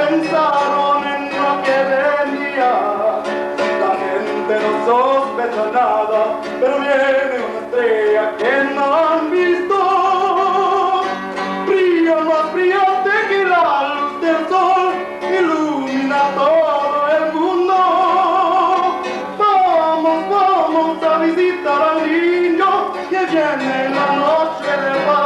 pensaron en lo que venía. La gente no sospecha nada, pero viene una estrella que no han visto. Brilla más brillante que la luz del sol, ilumina todo el mundo. Vamos, vamos a visitar al niño que viene en la noche de paz.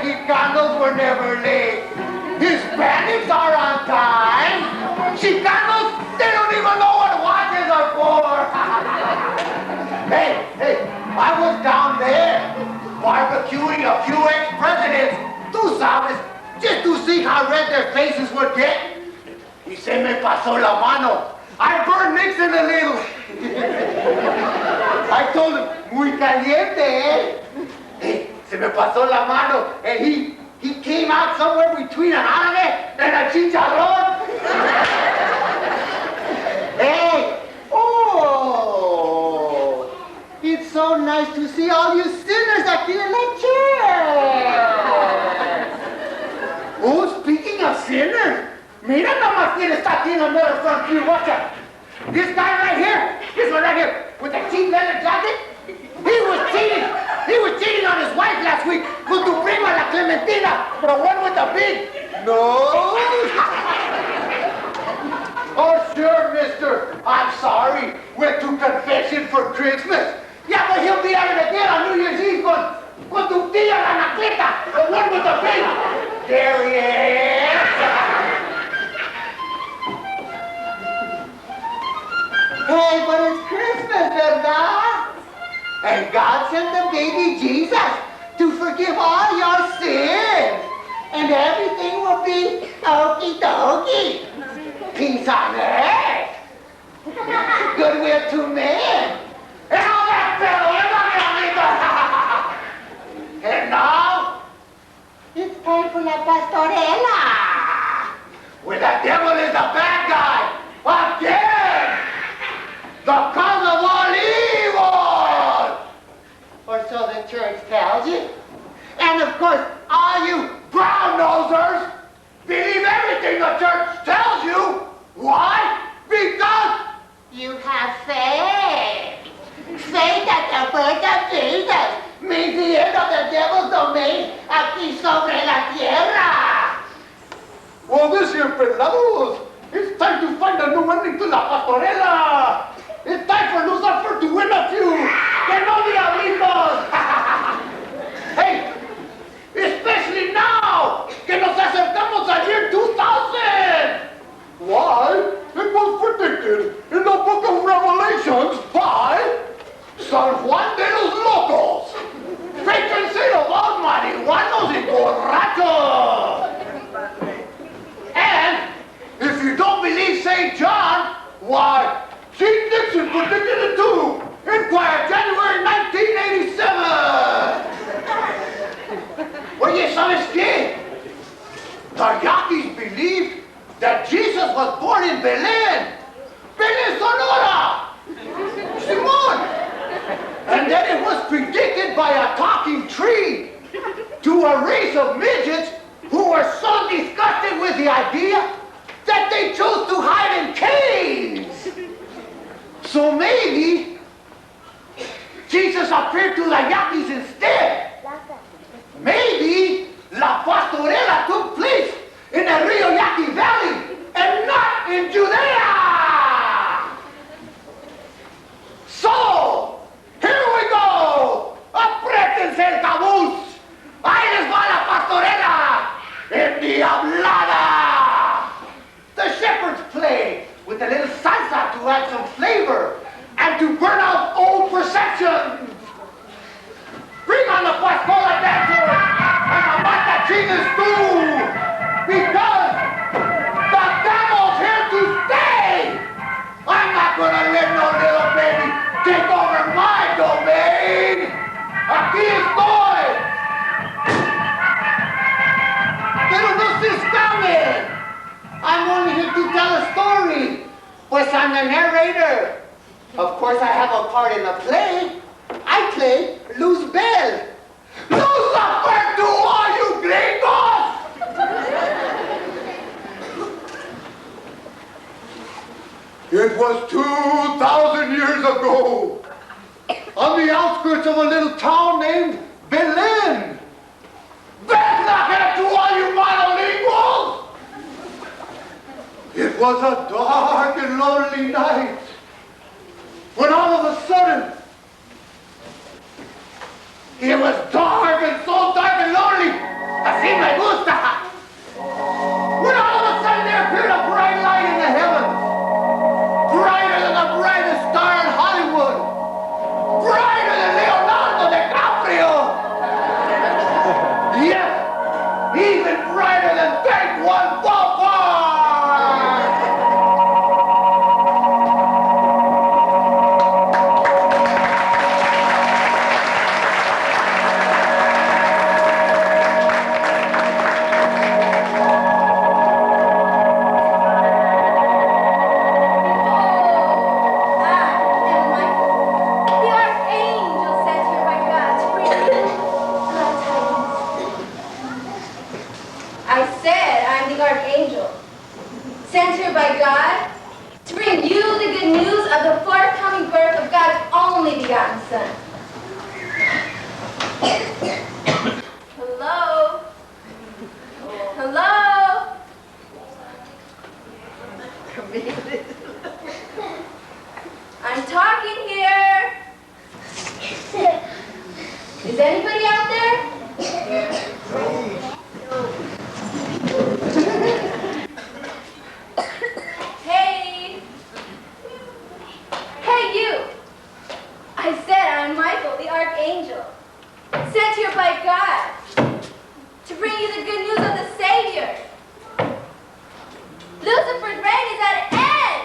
Chicanos were never late. Hispanics are on time. Chicanos, they don't even know what watches are for. Hey, I was down there barbecuing a few ex-presidents, tú sabes, just to see how red their faces would get. Y se me pasó la mano. I burned Nixon a little. I told him, muy caliente, eh? Hey, se me pasó la mano, and he came out somewhere between an árabe and a chicharrón. Hey, oh, it's so nice to see all you sinners aquí in the chair. Oh, speaking of sinners, mira nomás quién está aquí in the middle front pew, watch out. This guy right here, this one right here, with the cheap leather jacket, he was cheating on his wife last week with tu prima la Clementina, the one with the big nose. Oh, sure, mister. I'm sorry. Went to confession for Christmas. Yeah, but he'll be at it again on New Year's Eve con tu tía la Anacleta, the one with the big. There he is. Hey, but it's Christmas, ¿verdad? And God sent the baby Jesus to forgive all your sins. And everything will be okie dokie. Peace on earth. Goodwill to men. And all that fellow, and now, it's time for la Pastorela. Where the devil is the bad guy. Again. The cause of all evil. Or so the church tells you. And of course, all you brown-nosers believe everything the church tells you. Why? Because you have faith. Faith that the birth of Jesus means the end of the devil's domain aquí sobre la tierra. Well, this year, pelados, it's time to find a new ending to la Pastorela. It's time for Lucifer to win a few. Que no diablitos. Hey, especially now, que nos acercamos al year 2000. Why? It was predicted in the book of Revelations by San Juan de los Locos, patron saint of all marihuanos y borrachos. And if you don't believe St. John, why, Chief Nixon predicted it too. Inquire January 1987. Oye, ¿sabes qué? The Yaquis believed that Jesus was born in Belén. Belén, Sonora. Simón. And then it was predicted by a talking tree to a race of midgets who were so disgusted with the idea that they chose to hide in caves. So maybe Jesus appeared to the Yaquis instead. Maybe La Pastorela took place in the Rio Yaqui Valley and not in Judea. So, here we go. Apriétense el cabuz. Ahí les va la Pastorela endiablada. The shepherds play with a little salsa to add some flavor and to burn out old perceptions. Bring on the Pastorela dance. Pues I'm the narrator. Of course, I have a part in the play. I play Luzbel. Lucifer to all you gringos! It was 2,000 years ago, on the outskirts of a little town named Belen. Bethlehem to all you monolinguals! It was a dark and lonely night, when all of a sudden, it was dark and so dark and lonely, así me gusta, when all of a sudden there appeared a bright light in the heavens, brighter than the brightest star in Hollywood, brighter than Leonardo DiCaprio, yes, even brighter than Take One Ballpark! Sent here by God to bring you the good news of the forthcoming birth of God's only begotten Son. Hello? Hello? I'm talking here. Is anybody out there? Hey you! I said I'm Michael, the Archangel, sent here by God to bring you the good news of the Savior. Lucifer's reign is at an end.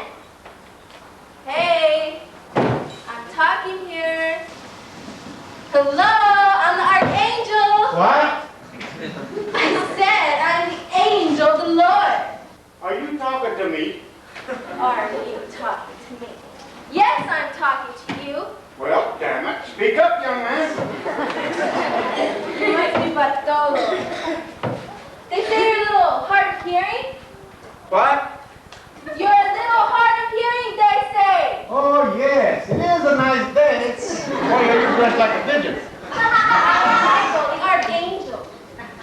Hey, I'm talking here. Hello, I'm the Archangel. What? I said I'm the angel of the Lord. Are you talking to me? Are you talking to me? Yes, I'm talking to you. Well, damn it. Speak up, young man. You must be Bartolo. They say you're a little hard of hearing. What? You're a little hard of hearing, they say. Oh, yes. It is a nice day. Oh, yeah, you're dressed like a pigeon. Michael, the Archangel.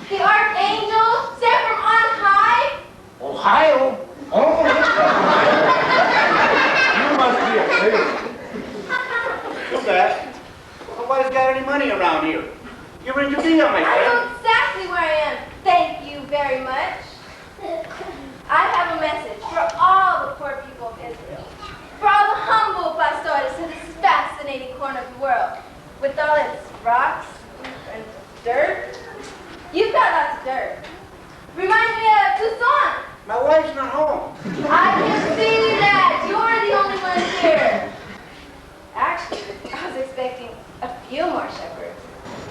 The Archangel sent from on high. Ohio? Oh, you must be a pig. Too bad. Nobody's got any money around here. You're in Judea, my I friend. know exactly where I am. Thank you very much. I have a message for all the poor people of Israel. For all the humble pastores in this fascinating corner of the world. With all its rocks and dirt. You've got lots of dirt. Reminds me of Tucson. My wife's not home. I can see that you're the only one here. Actually, I was expecting a few more shepherds.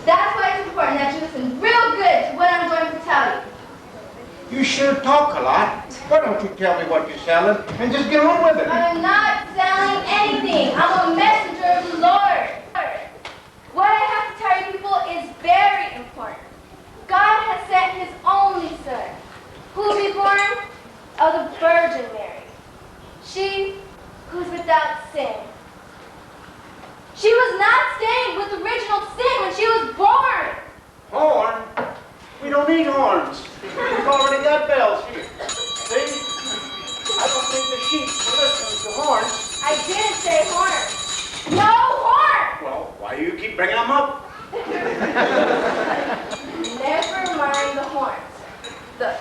That's why it's important that you listen real good to what I'm going to tell you. You sure talk a lot. Why don't you tell me what you're selling and just get on with it? I'm not selling anything. I'm a messenger of the Lord. What I have to tell you people is very important. God has sent his only Son, who will be born of the Virgin Mary. She who is without sin. She was not stained with original sin when she was born. Horn? We don't need horns. We've already got bells here. See? I don't think the sheep will listen to horns. I didn't say horn. No horn! Well, why do you keep bringing them up? Never mind the horns. Look,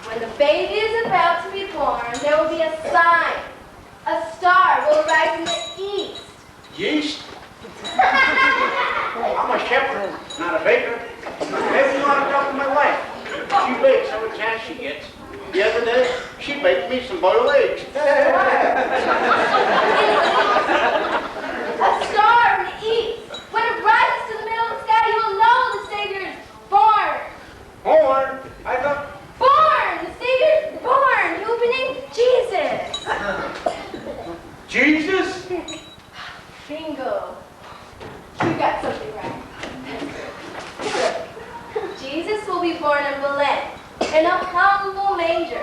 when the baby is about to be born, there will be a sign. A star will rise in the east. Yeast? I'm a shepherd, not a baker. Maybe you ought to talk to my wife. She bakes every chance she gets. The other day, she baked me some boiled eggs. A star in the east. When it rises to the middle of the sky, you will know the Savior is born. Horn? I thought... Born! The Savior is born. He will be named Jesus. got something right. Jesus will be born in Belen, in a humble manger.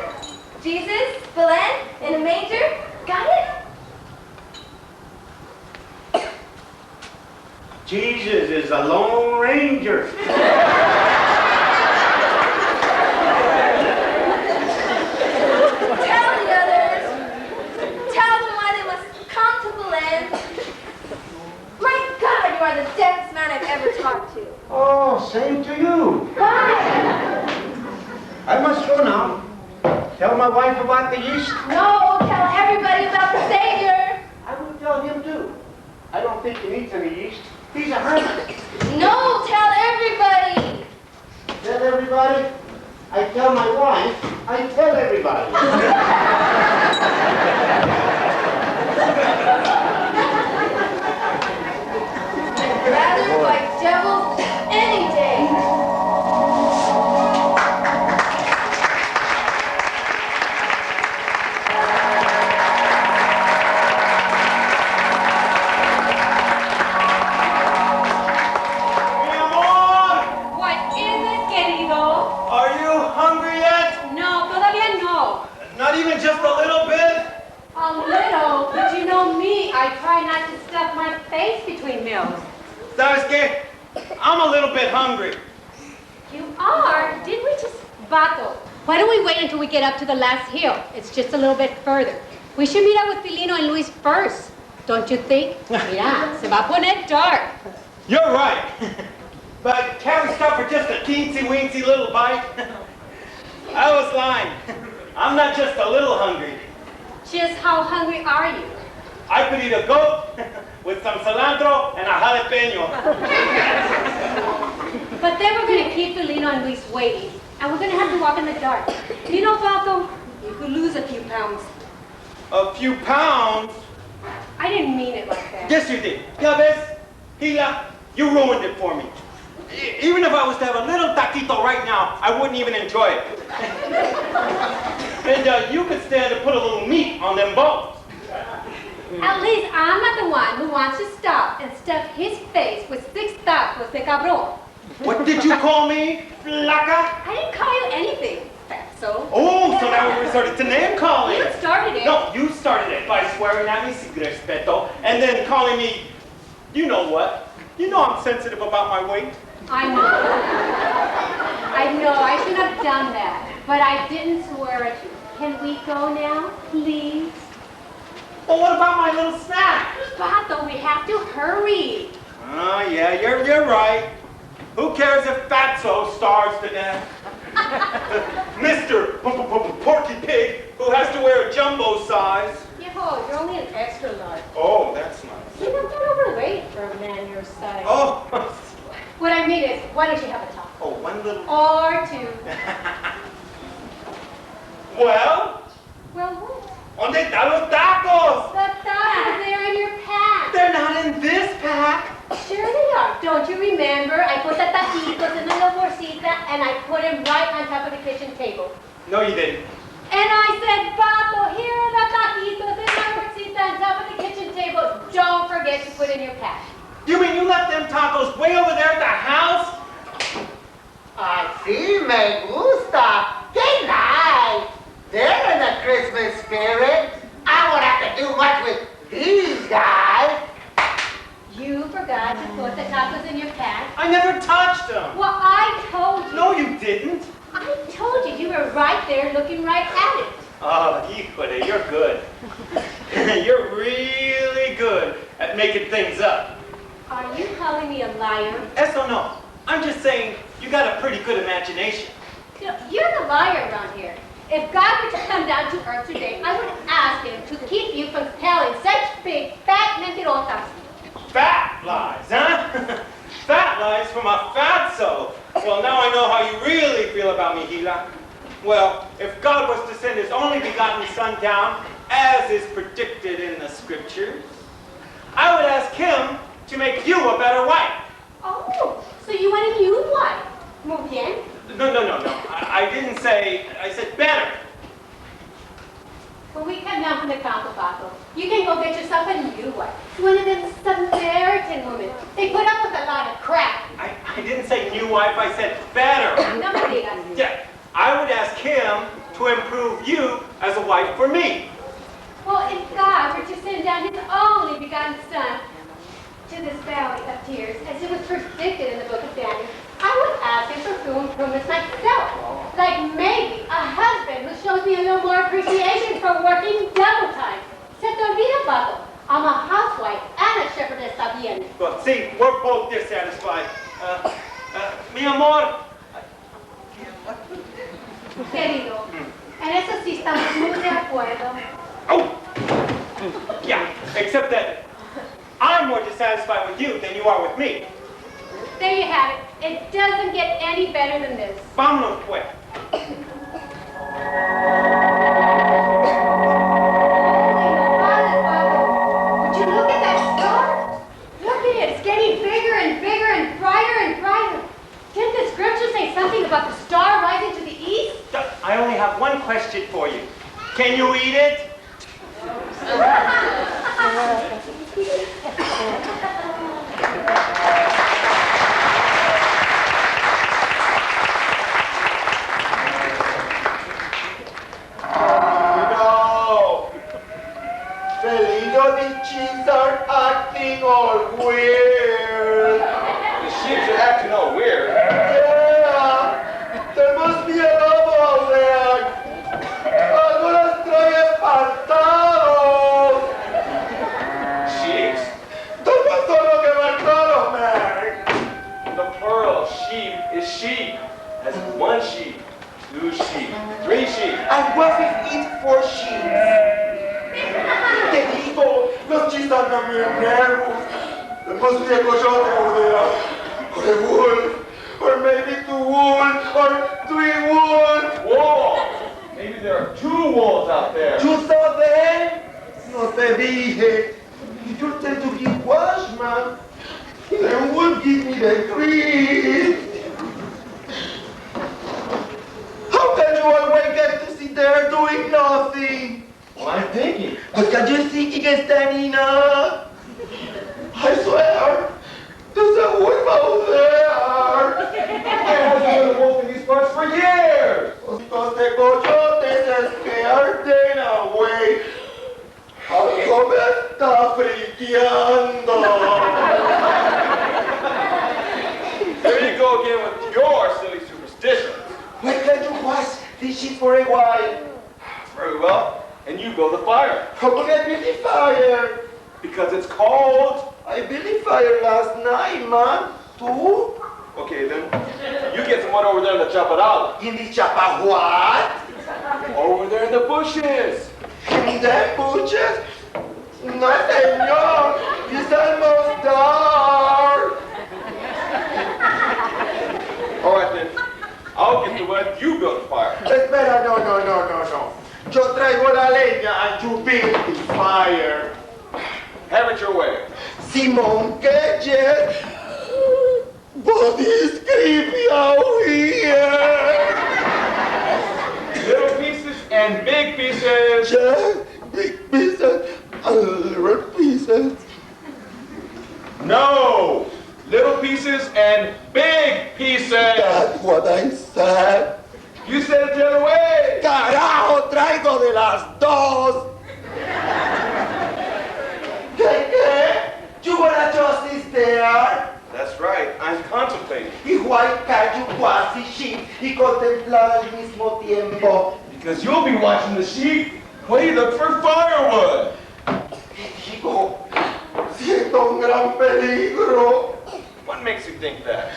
Jesus, Belen, in a manger. Got it? Jesus is a Lone Ranger. Tell the others. Tell them why they must come to Belen. My God, you are the deafest man I've ever talked to. Oh, same to you. Why? I must go now. Tell my wife about the yeast. No, tell everybody about the Savior. I will tell him too. I don't think he needs any yeast. He's a hermit. No, tell everybody. Tell everybody. I tell my wife. I tell everybody. Rather fight devils any day. Not even just a little bit? A little, but you know me, I try not to stuff my face between meals. ¿Sabes qué? I'm a little bit hungry. You are? Did we just battle? Why don't we wait until we get up to the last hill? It's just a little bit further. We should meet up with Pilino and Luis first, don't you think? Mira, se va a poner dark. You're right. But can't we stop for just a teensy-weensy little bite? I was lying. I'm not just a little hungry. Just how hungry are you? I could eat a goat with some cilantro and a jalapeno. But then we're going to keep Pilino and Luis waiting, and we're going to have to walk in the dark. You know, Falco, you could lose a few pounds. A few pounds? I didn't mean it like that. Yes, you did. Ya ves? Gila, you ruined it for me. Even if I was to have a little taquito right now, I wouldn't even enjoy it. And you could stand to put a little meat on them bones. At least I'm not the one who wants to stop and stuff his face with 6 tacos de cabrón. What did you call me, flaca? I didn't call you anything, fatso. Oh, so now we resorted to name calling. You started it. No, you started it by swearing at me sin respeto and then calling me, you know what? You know I'm sensitive about my weight. I know, I shouldn't have done that, but I didn't swear at you. Can we go now, please? Well, what about my little snack? Pato, we have to hurry. Oh, yeah, you're right. Who cares if Fatso starves to death? Mr. Porky Pig, who has to wear a jumbo size. Yo, you're only an extra large. Oh, that's nice. You're not overweight for a man your size. Oh. What I mean is, why don't you have a taco? Oh, one little... Or 2. Well? Well, what? ¿Dónde están los tacos? The tacos, they're in your pack. They're not in this pack. Sure they are. Don't you remember? I put the taquitos in the little bolsita and I put them right on top of the kitchen table. No, you didn't. And I said, Pato, here are the taquitos in my bolsita on top of the kitchen table. Don't forget to put in your pack. You mean you left them tacos way over there at the house? Así me gusta. ¡Qué nice! They're in the Christmas spirit. I won't have to do much with these guys. You forgot to put the tacos in your pack? I never touched them. Well, I told you. No, you didn't. I told you. You were right there looking right at it. Oh, híjole, you're good. You're really good at making things up. Are you calling me a liar? Eso no. I'm just saying you got a pretty good imagination. You know, you're the liar around here. If God were to come down to earth today, I would ask him to keep you from telling such big, fat mentirotas. Fat lies, huh? Fat lies from a fatso. Well, now I know how you really feel about me, Gila. Well, if God was to send his only begotten son down, as is predicted in the scriptures, I would ask him to make you a better wife. Oh, so you want a new wife? Muy bien. No. I didn't say, I said better. When we come down from the campo, Paco, you can go get yourself a new wife. One of them Samaritan women. They put up with wife, I said better. No me digas. Yeah, I would ask him to improve you as a wife for me. Well, if God were to send down his only begotten Son to this valley of tears, as it was predicted in the book of Daniel, I would ask him for few improvements myself. Like maybe a husband who shows me a little more appreciation for working double time. Se te olvida, Paco. I'm a housewife and a shepherdess también. Well, see, we're both dissatisfied. Mi amor. Querido, en eso sí estamos muy de acuerdo. Oh! Yeah, except that I'm more dissatisfied with you than you are with me. There you have it. It doesn't get any better than this. Vámonos, pues. Would you look at that star? Look at it. It's getting bigger and bigger and brighter and brighter. Didn't the scripture say something about the star rising to the east? I only have one question for you. Can you eat it? No! Felino, the sheep are acting all weird. The sheep are acting all weird. Yeah! There must be a lobo out there. Algo las trae espantados. Sheeps? ¿Dónde pasó lo que marcaron, man? The plural sheep is sheep. As in one sheep, two sheep, three sheep. And what if it's 4 sheep? Te digo, los chis andan bien nervous. There must be a coyote over there. Or a wolf. Or maybe 2 wolves. Or 3 wolves. Wolves! Maybe there are 2 wolves out there. You saw them? No te dije. If you tell to give wash, man, then wolf give me the creep. How can you always get to sit there doing nothing? Well, I'm thinking. But can you see he is standing up? I swear, there's a wolf out there. There hasn't been a wolf in these parts for years. Because the coyotes are scared them away. Algo me está friqueando. There you go again with your silly superstitions. Why can't you watch this shit for a while? Very well. And you build a fire. How can I build a fire? Because it's cold. I built a fire last night, man. Too? Okay, then. You get some wood over there in the chaparral. In the chapa what? Over there in the bushes. In the bushes? No, senor. It's almost dark. All right, then. I'll get the wood. You build a fire. Espera, no. Yo traigo la leña and you build the fire. Have it your way. Simon Kedges. But it's creepy out here. Little pieces and big pieces. Yeah, big pieces and little pieces. No! Little pieces and big pieces. That's what I said. You said it the other way. Carajo, traigo de las dos. ¿Qué? You wanna just sit there? That's right. I'm contemplating. Igual que you quasi sheep y contemplar al mismo tiempo. Because you'll be watching the sheep while you look for firewood. Digo, siento un gran peligro. What makes you think that?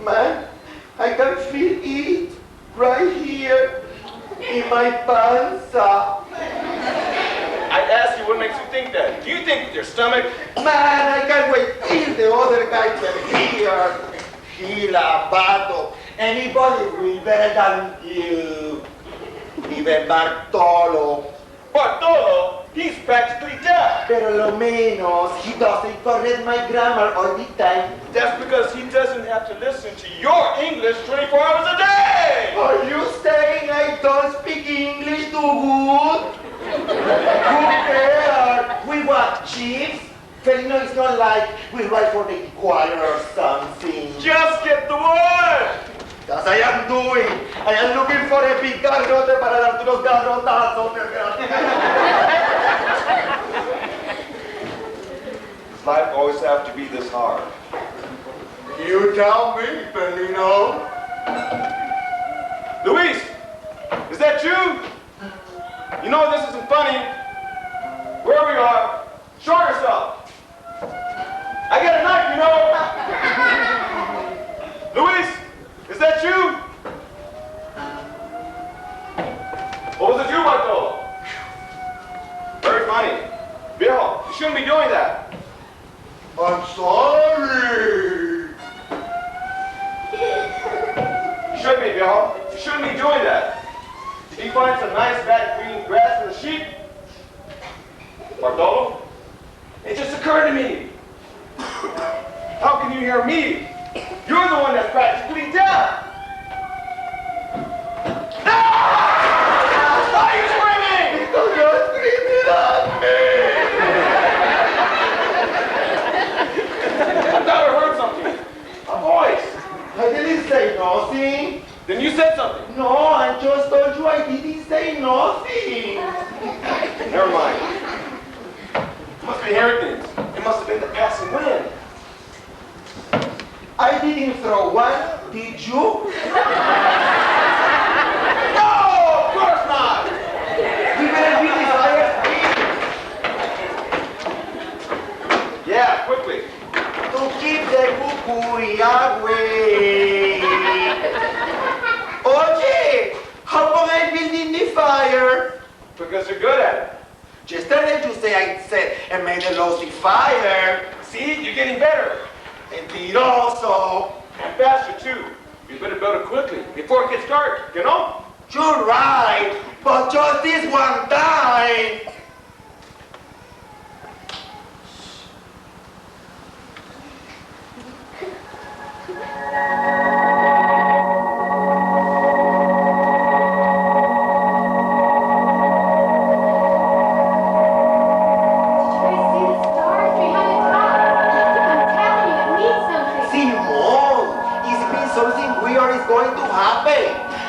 Man, I can feel it right here in my panza. I asked you what makes you think that. Do you think with your stomach? Man, I can't wait till the other guy can hear. Gila, Pato, anybody will better than you. Even Bartolo. Bartolo, he's practically deaf. Pero lo menos, he doesn't correct my grammar all the time. That's because he doesn't have to listen to your English 24 hours a day. Are you saying I don't speak English too good? Who cares? We want chips. Felino is not like we write for the choir or something. Just get the word! As I am doing. I am looking for a big garrote para darte unos garrotazos. Does life always have to be this hard? You tell me, Felino. Luis, is that you? You know this isn't funny. Wherever you are, show yourself. I got a knife, you know. Luis, is that you? Or was it you, Marco? Very funny. Bill, you shouldn't be doing that. I'm sorry. You shouldn't be, Bill. You shouldn't be doing that. Did you find some nice fat green grass for the sheep? Bartolo? It just occurred to me. How can you hear me? You're the one that's practically deaf. Ah! Why are you screaming? Because you're screaming at me. I thought I heard something. A voice. I didn't say nothing. Then you said something. No, I just told you I didn't say nothing. Never mind. You must be hearing things. It must have been the passing wind. I didn't throw one, did you? No, of course not. You better be this fire. Yeah, quickly. To keep the cucuy away. Oye, how come I building the fire? Because you're good at it. Yesterday you say I said I made a lousy fire. See, you're getting better. Mentiroso. And faster too. You better build it quickly before it gets dark, you know? You're right, but just this one time.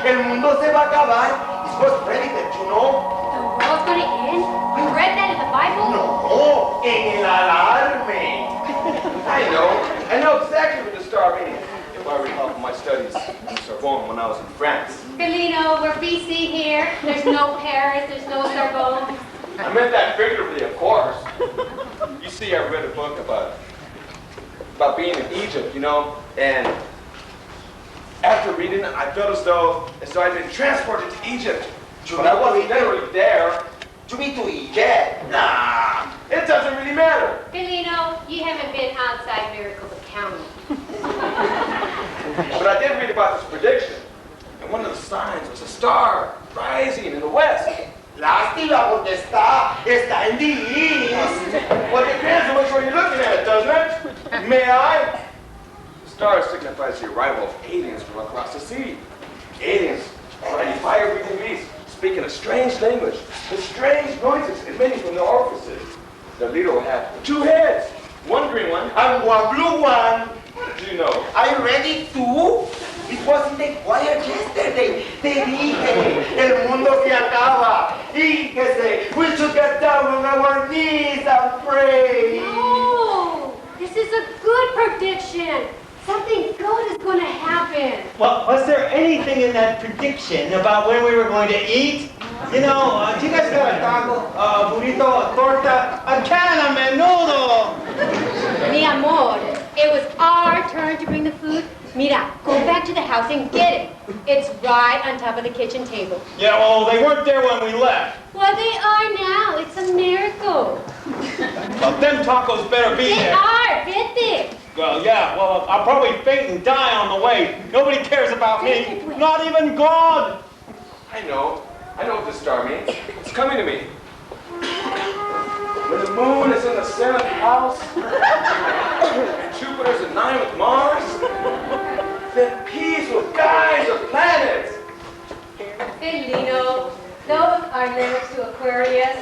El mundo se va a acabar. It's what's predicted, you know? The world's gonna end? You read that in the Bible? No, en el alarme. I know exactly what the star means. If I recall from my studies in Sorbonne when I was in France. Felino, we're BC here. There's no Paris, there's no Sorbonne. I meant that figuratively, of course. You see, I read a book about being in Egypt, you know, and after reading it, I felt as though I'd been transported to Egypt. But I wasn't literally there. You mean to Egypt? Nah, it doesn't really matter. Felino, you haven't been outside Miracles of County. But I did read about this prediction. And one of the signs was a star rising in the west. Lástima porque está en the east. Well, it depends on which way you're looking at it, doesn't it? May I? The star signifies the arrival of aliens from across the sea. Aliens, riding fire-breathing beasts, speaking a strange language, with strange noises emitting from their orifices. Their leader will have 2 heads, one green one And one blue one. How did you know? I read it too. It was in the choir yesterday. Te dije, el mundo se acaba. Fíjese, we should get down on our knees and pray. No, this is a good prediction. Something good is going to happen. Well, was there anything in that prediction about when we were going to eat? You know, you guys got a taco, a burrito, a torta, a can of menudo. Mi amor, it was our turn to bring the food. Mira, go back to the house and get it. It's right on top of the kitchen table. Yeah, well, they weren't there when we left. Well, they are now. It's a miracle. Well, them tacos better be They there. are. Vete. Well, yeah, well, I'll probably faint and die on the way. Nobody cares about me. Not even God. I know what this star means. It's coming to me. When the moon is in the 7th house, and Jupiter's in 9 with Mars, then peace will guide the planets. Felino, Those are limits to Aquarius.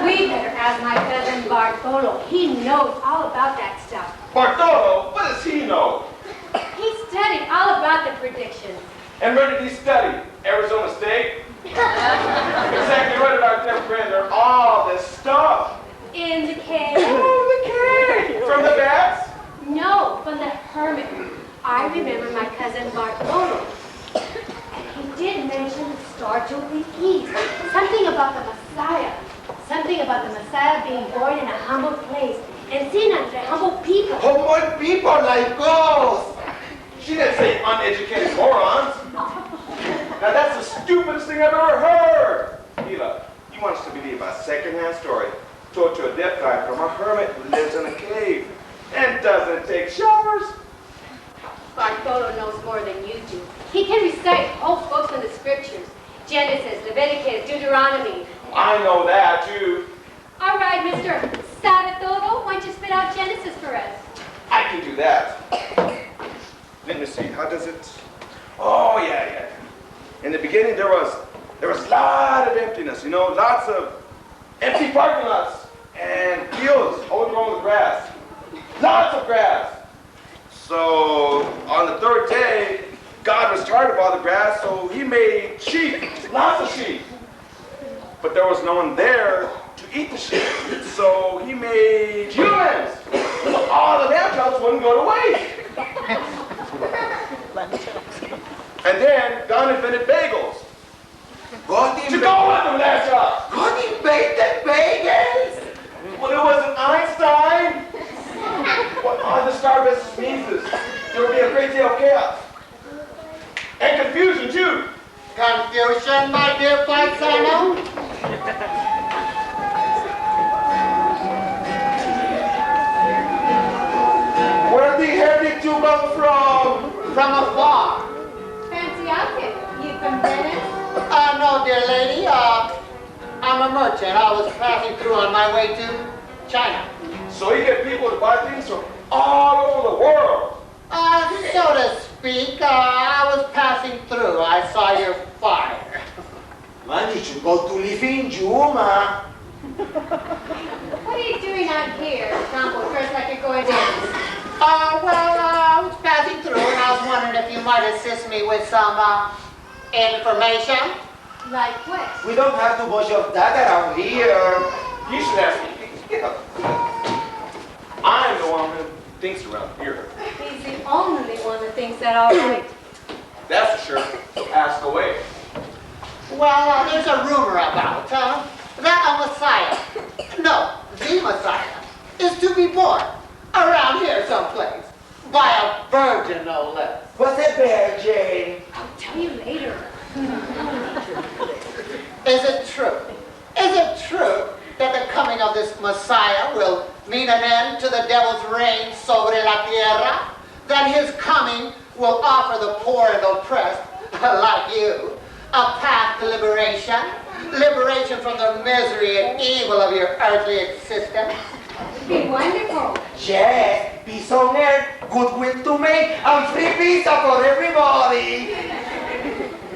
We better ask my cousin Bartolo. He knows all about that stuff. Bartolo, what does he know? He studied all about the predictions. And where did he study? Arizona State? Exactly right, our dear friend. They're all this stuff. In the cave. Oh, the cave! From the bats? No, from the hermit. I remember my cousin Bartolo. He did mention the star to the east. Something about the Messiah. Something about the Messiah being born in a humble place and seen unto humble people. Humble people like us. She didn't say uneducated morons. Now that's the stupidest thing I've ever heard. Mila, you want us to believe a second-hand story told to a deaf guy from a hermit who lives in a cave and doesn't take showers? Bartolo knows more than you do. He can recite whole books from the scriptures. Genesis, Leviticus, Deuteronomy. I know that, too. All right, Mr. Sabatodo, why don't you spit out Genesis for us? I can do that. Let me see, how does it? Oh, yeah. In the beginning, there was a lot of emptiness, you know, lots of empty parking lots and fields overgrown with grass. Lots of grass. So, on the third day, God was tired of all the grass, so he made sheep, lots of sheep. But there was no one there to eat the sheep, so he made humans. So all the lamb chops wouldn't go to waste. And then God invented bagels. To go with them, lamb chops. God invented bagels. Well, it wasn't Einstein. What on the starbase sneezes, there will be a great deal of chaos. And confusion, too. Confusion, my dear paisano? Where the hell did you come from? From afar. Fancy outfit. You from Venice? No, dear lady. I'm a merchant. I was passing through on my way to China. So you get people to buy things from all over the world. So to speak, I was passing through. I saw your fire. Man, you should go to live in Yuma. What are you doing out here, Campo? Dressed like you're going dancing. I was passing through and I was wondering if you might assist me with some information. Like what? We don't have too much of that around here. You should ask me. I'm the one who thinks around here. He's the only one that thinks that all right. That's for sure. So ask away. Well, there's a rumor about that a Messiah, no, the Messiah, is to be born around here someplace by a virgin, no less. What's a virgin? I'll tell you later. Is it true? Is it true that the coming of this Messiah will mean an end to the devil's reign sobre la tierra? That his coming will offer the poor and oppressed, like you, a path to liberation? Liberation from the misery and evil of your earthly existence? It'd be wonderful. Yes, peace on earth, goodwill to men, and free pizza for everybody.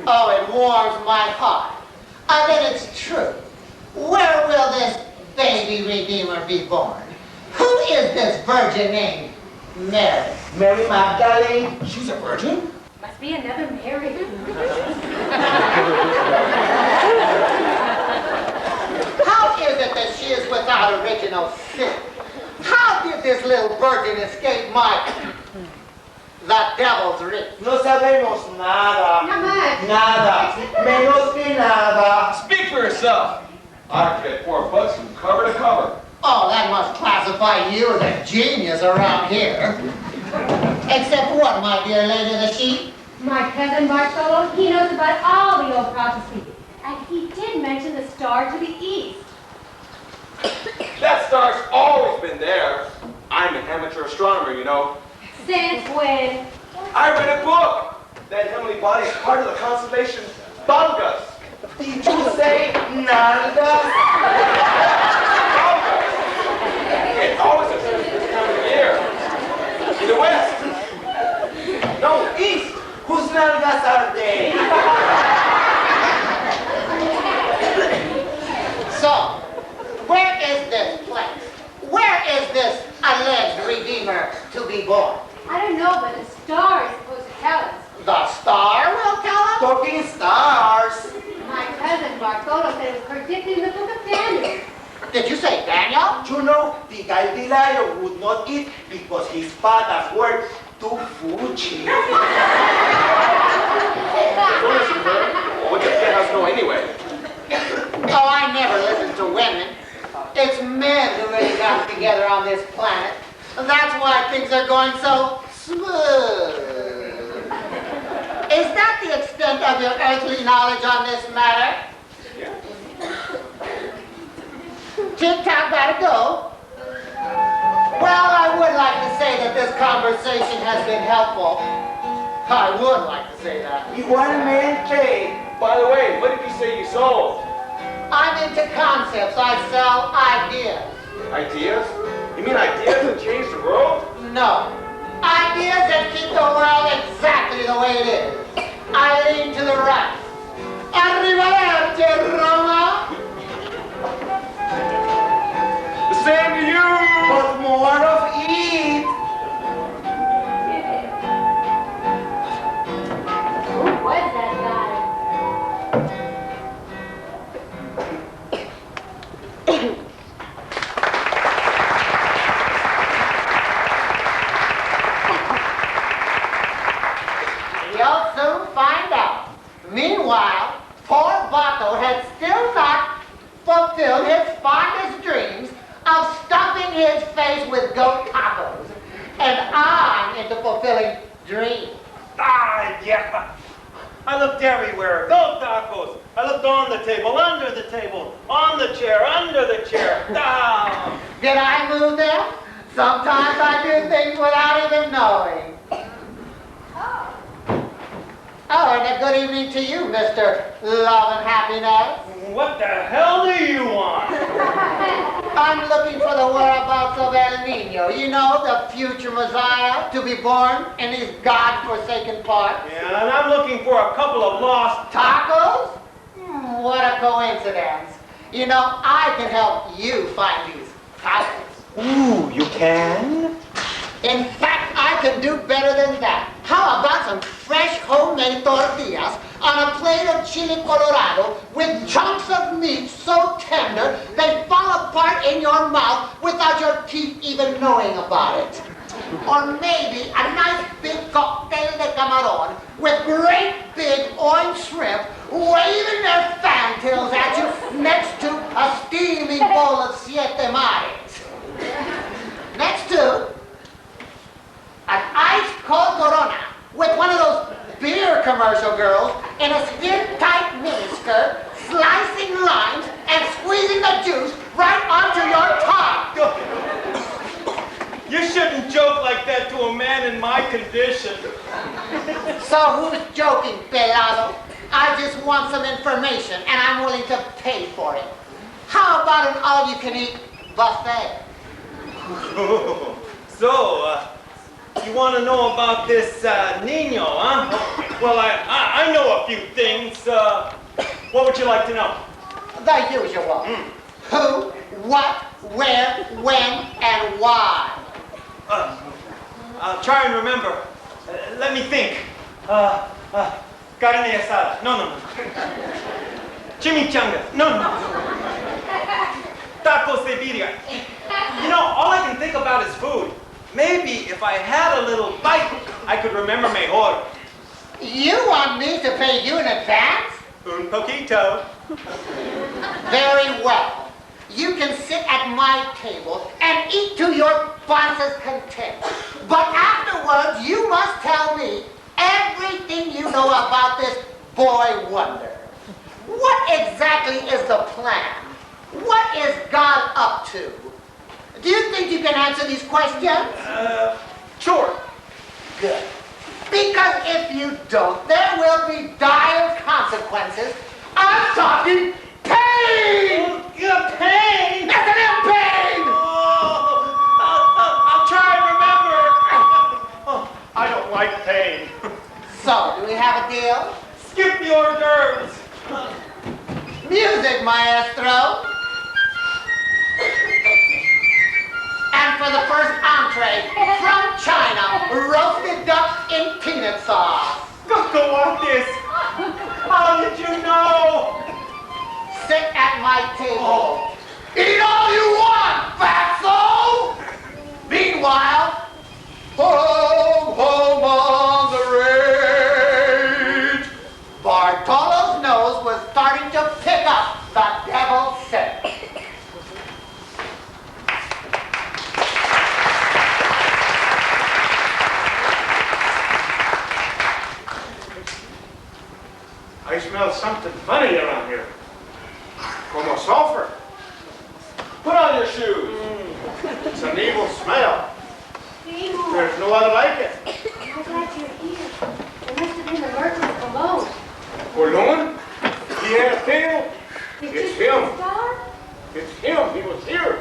Oh, it warms my heart. And then it's true. Where will this baby Redeemer be born? Who is this virgin named Mary? Mary Magdalene. She's a virgin? Must be another Mary. How is it that she is without original sin? How did this little virgin escape the devil's reach? No sabemos nada. Not much. Nada. Menos que nada. Speak for yourself. I could get 4 books from cover to cover. Oh, that must classify you as a genius around here. Except what, my dear lady of the sheep? My cousin Bartolo, he knows about all the old prophecies. And he did mention the star to the east. That star's always been there. I'm an amateur astronomer, you know. Since when? I read a book. That heavenly body is part of the constellation Valgas. Did you say nalgas? Valgas. It's always a this time of the year. In the west. No, east. Whose nalgas are they? to be born? I don't know, but the star is supposed to tell us. The star will tell us? Talking stars. My cousin Bartolo said it was predicted in the book of Daniel. Did you say Daniel? You know, the Galileo would not eat because his patas were too fuji. Don't listen to her. What does that house know anyway? Oh, I never listen to women. It's men who really got it together on this planet. And that's why things are going so smooth. Is that the extent of your earthly knowledge on this matter? Yeah. Tic-tac, gotta go. Well, I would like to say that this conversation has been helpful. I would like to say that. Igualmente. By the way, what did you say you sold? I'm into concepts. I sell ideas. Ideas? You mean ideas that change the world? No. Ideas that keep the world exactly the way it is. I lean to the right. Arrivederci, Roma. The same to you! But more of it. Who was that guy? You'll soon find out. Meanwhile, poor Bato had still not fulfilled his fondest dreams of stuffing his face with goat tacos. And I'm into fulfilling dreams. Ah, yeah. I looked everywhere. Goat tacos. I looked on the table, under the table, on the chair, under the chair. Ah. Did I move them? Sometimes I do things without even knowing. Oh, and a good evening to you, Mr. Love and Happiness. What the hell do you want? I'm looking for the whereabouts of El Nino. You know, the future Messiah to be born in these God-forsaken parts. Yeah, and I'm looking for a couple of lost Tacos? What a coincidence. You know, I can help you find these tacos. Ooh, you can? In fact, I can do better than that. How about some fresh homemade tortillas on a plate of chili colorado with chunks of meat so tender they fall apart in your mouth without your teeth even knowing about it? Or maybe a nice big cocktail de camarón with great big orange shrimp waving their fantails at you next to a steaming bowl of siete mares. Next to an ice-cold Corona with one of those beer commercial girls in a skin-tight miniskirt, slicing limes and squeezing the juice right onto your tongue. You shouldn't joke like that to a man in my condition. So who's joking, pelado? I just want some information and I'm willing to pay for it. How about an all-you-can-eat buffet? So, you want to know about this Nino, huh? Well, I know a few things. What would you like to know? The usual. Who, what, where, when, and why. I'll try and remember. Let me think. Carne asada. No. Chimichangas. No. Tacos de birria. You know, all I can think about is food. Maybe if I had a little bite, I could remember mejor. You want me to pay you in advance? Un poquito. Very well. You can sit at my table and eat to your boss's content. But afterwards, you must tell me everything you know about this boy wonder. What exactly is the plan? What is God up to? Do you think you can answer these questions? Sure. Good. Because if you don't, there will be dire consequences. I'm talking pain! Pain! That's an ill pain! Oh, I'll try and remember. Oh, I don't like pain. So, do we have a deal? Skip the hors d'oeuvres. Music, maestro! And for the first entree, from China. sit at my table. Eat all you want, fatso! Meanwhile, home, home on the range, Bartolo's nose was starting to pick up the devil's scent. I smell something funny around here. Como sulfur. Put on your shoes. It's an evil smell. There's no other like it. I'm glad you're here. It must have been the merchant alone. Colon? He had a tail? Did It's you see him. the star? It's him. He was here.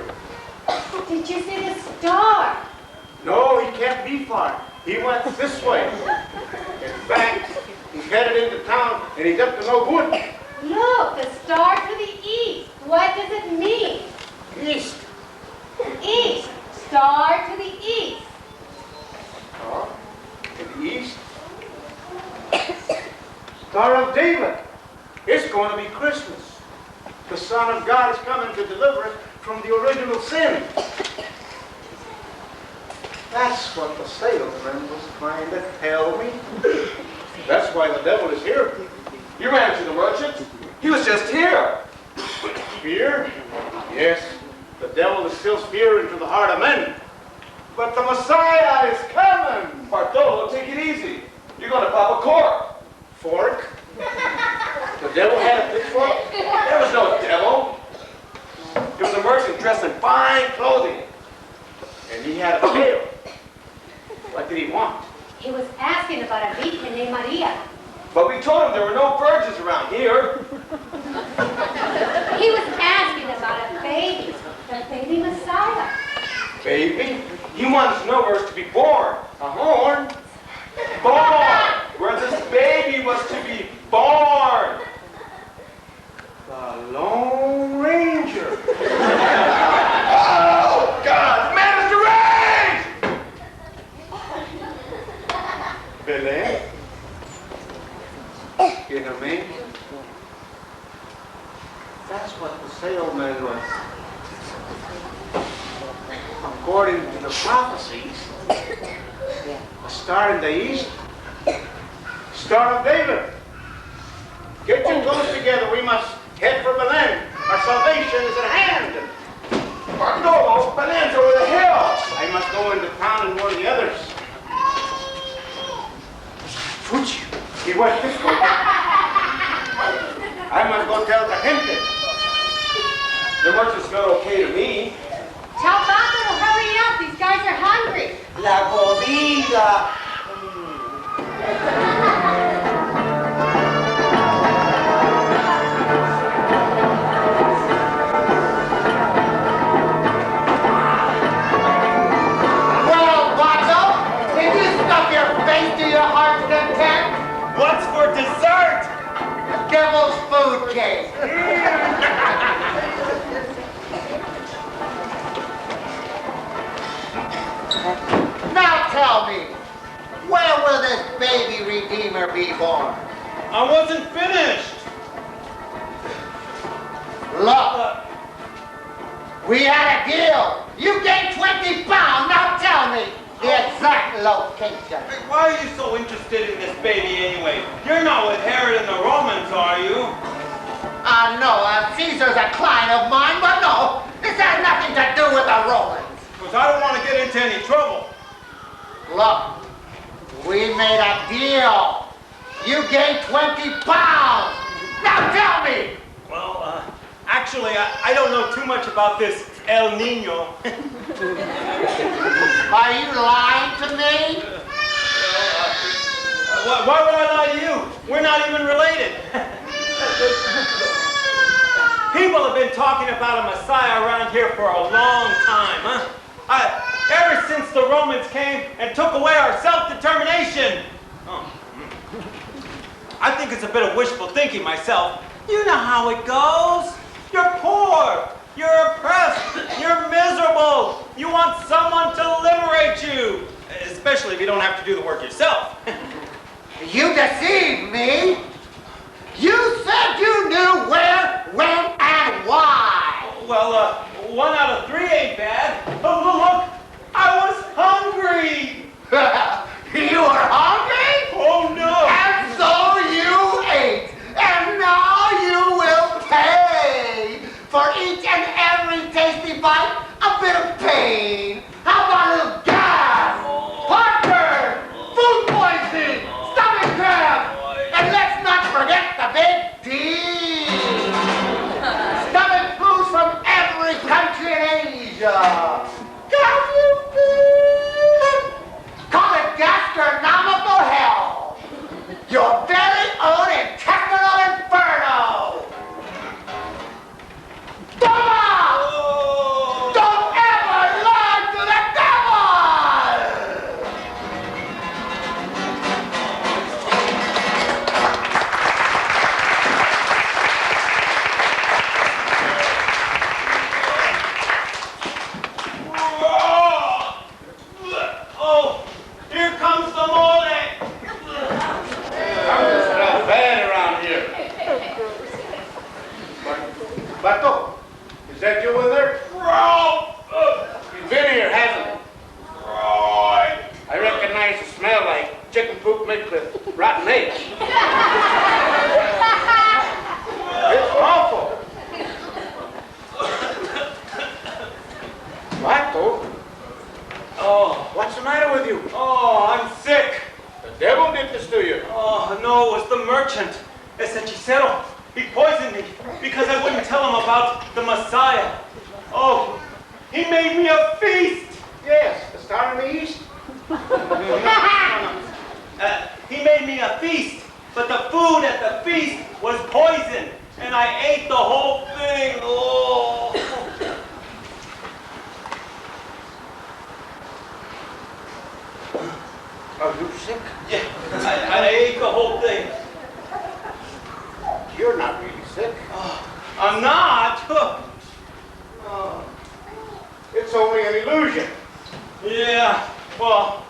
Did you see the star? No, he can't be far. He went this way. In fact, he's headed into town and he's up to no good. Look, the star to the east. What does it mean? East. East. Star to the east. Oh, to the east. Star of David. It's going to be Christmas. The Son of God is coming to deliver us from the original sin. That's what the salesman was trying to tell me. That's why the devil is here. You ran into the merchant? He was just here. Fear? Yes, the devil instills fear into the heart of men. But the Messiah is coming. Bartolo, take it easy. You're going to pop a cork. Fork? The devil had a pitchfork? There was no devil. It was a merchant dressed in fine clothing. And he had a tail. What did he want? He was asking about a Virgen named Maria. But we told him there were no virgins around here. He was asking about a baby, the baby Messiah. Baby? He wanted to know where it was to be born. A horn? Born! Where this baby was to be born. The Lone Ranger. Oh, God! The man is deranged! Belén? In a manger? That's what the salesman was. According to the prophecies, a star in the east, Star of David. Get your clothes together. We must head for Belén. Our salvation is at hand. Bartolo, Belén's over the hill. I must go into town and warn the others. Fuchi, he went this way. I must go tell the gente. The merchant smelled okay to me. Tell Baco to hurry up. These guys are hungry. La comida. Well, Baco, did you stuff your face to your heart's content? What's for dessert? Devil's food cake. Now tell me, where will this baby redeemer be born? I wasn't finished. Look, we had a deal. You gained 20 pounds. Now tell me the exact location. Why are you so interested in this baby anyway? You're not with Herod and the Romans, are you? I know Caesar's a client of mine, but no, this has nothing to do with the Romans. Because I don't want to get into any trouble. Look, we made a deal. You gained 20 pounds. Now tell me. Well, actually, I don't know too much about this El Nino. Are you lying to me? Why would I lie to you? We're not even related. People have been talking about a Messiah around here for a long time, huh? Ever since the Romans came and took away our self-determination. Oh. I think it's a bit of wishful thinking myself. You know how it goes. You're poor. You're oppressed. You're miserable. You want someone to liberate you. Especially if you don't have to do the work yourself. You deceived me. You said you knew where, when, Well, 1 out of 3 ain't bad. Oh, look, I was hungry. You were hungry? Oh, no. And so you ate. And now you will pay. For each and every tasty bite, a bit of pain. How about a little gas? Heartburn, food poisoning, stomach cramp. And let's not forget the big T. Stomach flus from every country in Asia. Can you feel? Call it gastronomical hell. Your very own intestinal inferno. Toma! Don't ever lie to the devil! Oh, here comes the mole. It's not bad around here. Bato, is that you in there? He's been here, hasn't he? I recognize the smell like chicken poop mixed with rotten eggs. It's awful. Bato, Oh, what's the matter with you? oh, I'm sick. The devil did this to you. Oh, no, it was the merchant. Ese hechicero. He poisoned me because I wouldn't tell him about the Messiah. Oh, he made me a feast. Yes, the Star in the East. He made me a feast, but the food at the feast was poison, and I ate the whole thing. Oh. Are you sick? Yeah, I ate the whole thing. You're not really sick. I'm not. It's only an illusion. Yeah, well,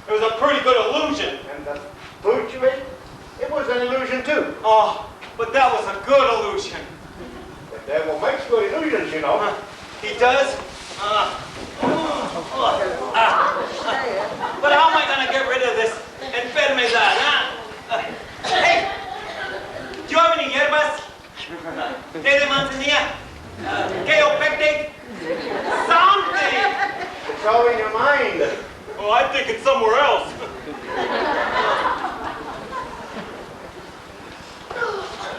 it was a pretty good illusion. And the food you ate, it was an illusion too. Oh, but that was a good illusion. The devil makes good illusions, you know. He does? But how am I going to get rid of this enfermedad, huh? Hey, do you have any hierbas? Té de manzanilla? Kaopectate? Something! It's all in your mind. Oh, I think it's somewhere else.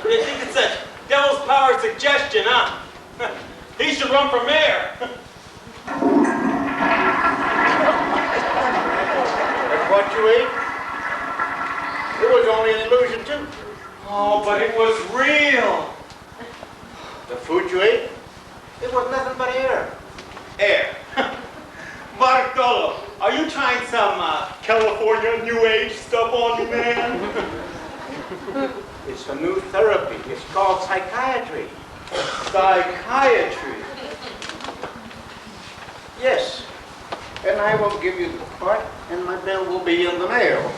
You think it's a devil's power suggestion, huh? He should run for mayor. That's what you ate? It was only an illusion too. Oh, but it was real. The food you ate, it was nothing but air. Air. Bartolo, are you trying some California New Age stuff on me, man? It's a new therapy. It's called psychiatry. Psychiatry. Yes. And I will give you the part, and my bill will be in the mail.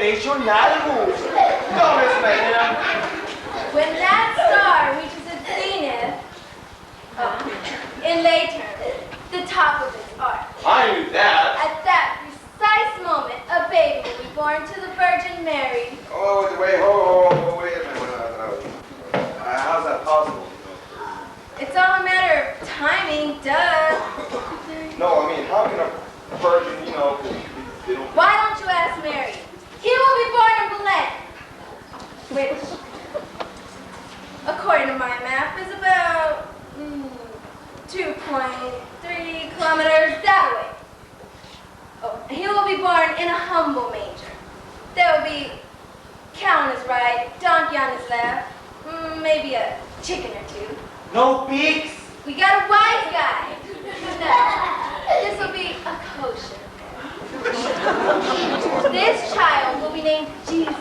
Generation Algus. Go, Miss Mayhem. When that star reaches its zenith, in lay terms, the top of its arc, I knew that. at that precise moment, a baby will be born to the Virgin Mary. Oh, wait a minute. How's that possible? It's all a matter of timing, duh. No, I mean, how can a virgin, they don't... Why don't you ask Mary? He will be born in Belen, which, according to my map, is about 2.3 kilometers that way. Oh, he will be born in a humble manger. There will be cow on his right, donkey on his left, maybe a chicken or two. No pigs? We got a wise guy. This will be a kosher. This child will be named Jesus.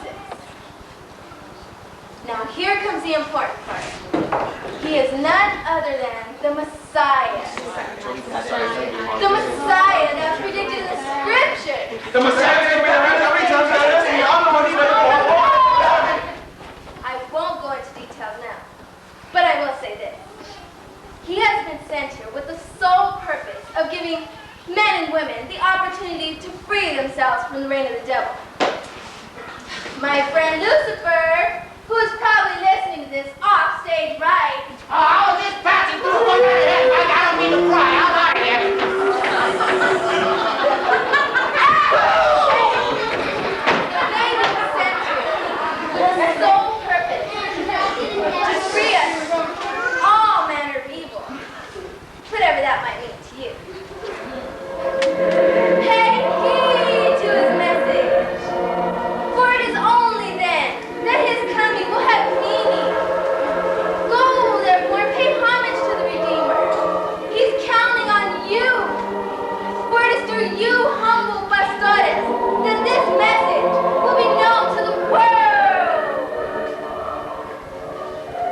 Now here comes the important part. He is none other than the Messiah. The Messiah that's predicted in the Scripture. The Messiah's gonna be around how many times I won't go into details now, but I will say this. He has been sent here with the sole purpose of giving men and women the opportunity to free themselves from the reign of the devil. My friend Lucifer, who is probably listening to this off-stage right. Oh, I was just passing through one right here. I don't mean to cry. I'm out of here. The baby was sent here with the sole purpose to free us from all manner of evil, whatever that might mean to you. Pay heed to his message, for it is only then that his coming will have meaning. Go, therefore, pay homage to the Redeemer. He's counting on you, for it is through you, humble pastores, that this message will be known to the world.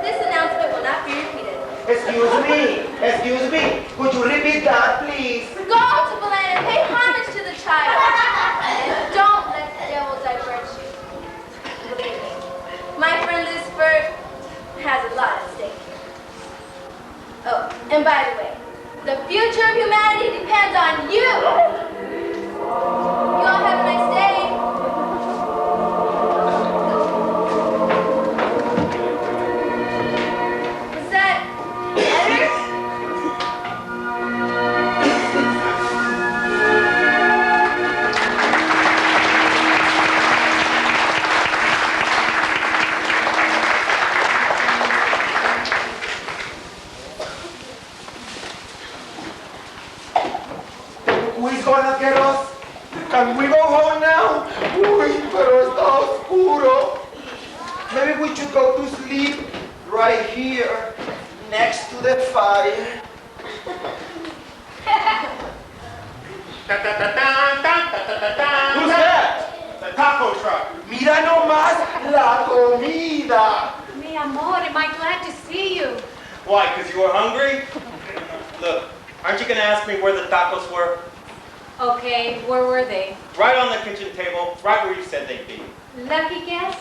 This announcement will not be repeated. Excuse me. Could you repeat that, please? Go to Belen and pay homage to the child. And don't let the devil divert you. Believe me, my friend Lucifer has a lot at stake here. Oh, and by the way, the future of humanity depends on you. You all have a nice day. Is that better? Who is gonna get us? Can we go home now? Uy, pero está oscuro. Maybe we should go to sleep right here, next to the fire. Who's that? The taco truck. Mira nomás la comida. Mi amor, am I glad to see you? Why, because you were hungry? Look, aren't you going to ask me where the tacos were? Okay, where were they? Right on the kitchen table, right where you said they'd be. Lucky guess?